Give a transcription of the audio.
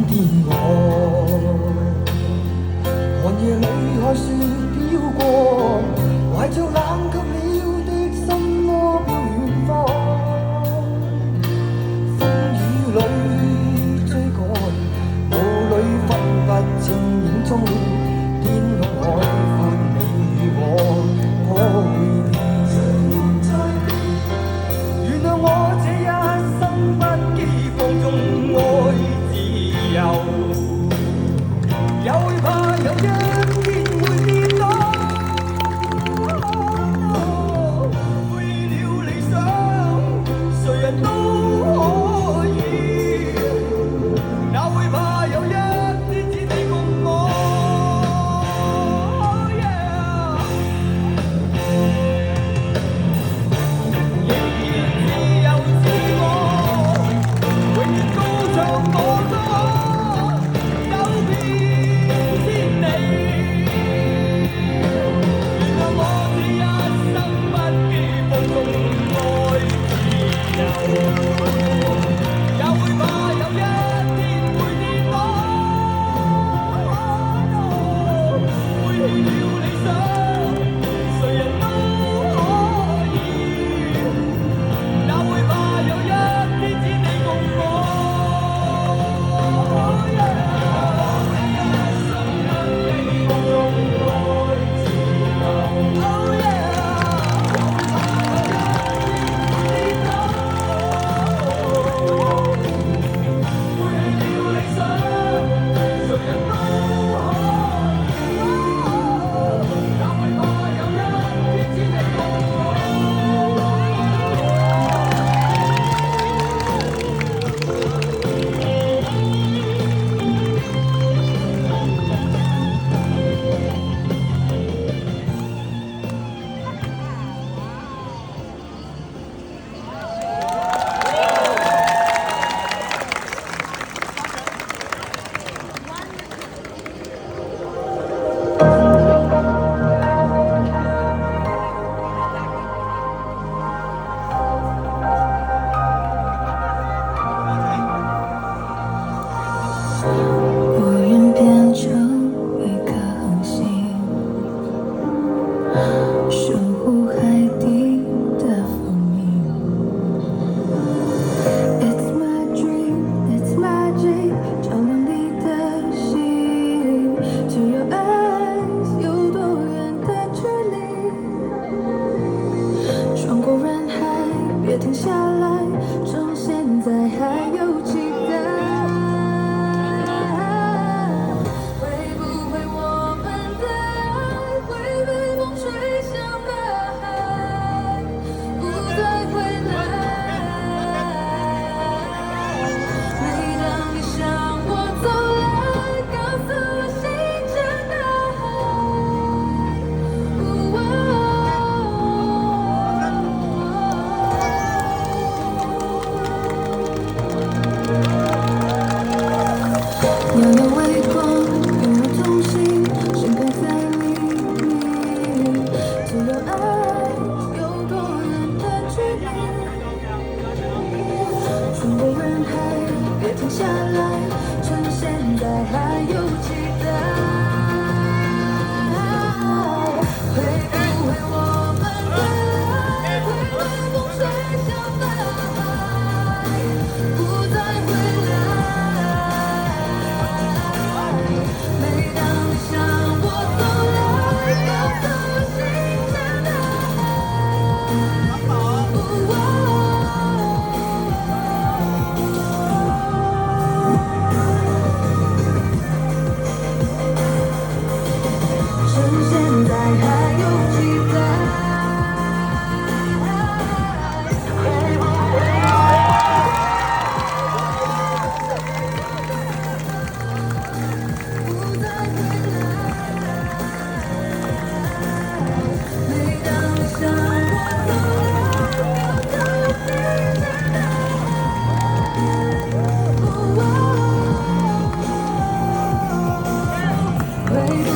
天外，寒夜里看雪飄過，懷着冷卻了的心窩飄遠方。風雨裏追趕，霧裏分不清影蹤，天空海闊你與我可會變？原諒我這一生不羈放縱愛自由，也會怕有一天會跌倒。為了理想，誰人都可以，哪會怕有一天只你共我。仍然自由自我，永遠高唱我都可，走遍千里。原諒我這一生不羈放縱愛自由，也會怕有一天會跌倒。背棄了理想，誰人都可以，哪會怕有一天只你共我。我愿变成一颗恒星，守护海底的风鸣。It's my dream, it's magic， 照亮你的心。To your eyes， 有多远的距离？穿过人海，别停下来，趁现在还有期待。会不会我们的爱会被风吹向大海，不再回来？每当你向我走来，告诉我星辰大海。遥遥微光，与我同行，深刻在黎明。只有爱，有多远的距离？穿过人海，别停下来，趁现在还有期待。会不会我们的爱会被风吹向大海，不再回来？每当你向我走来，告诉我星辰大海。趁现在还有期待。会不会不再回来？每当你向我走来，告诉我星辰大海。会不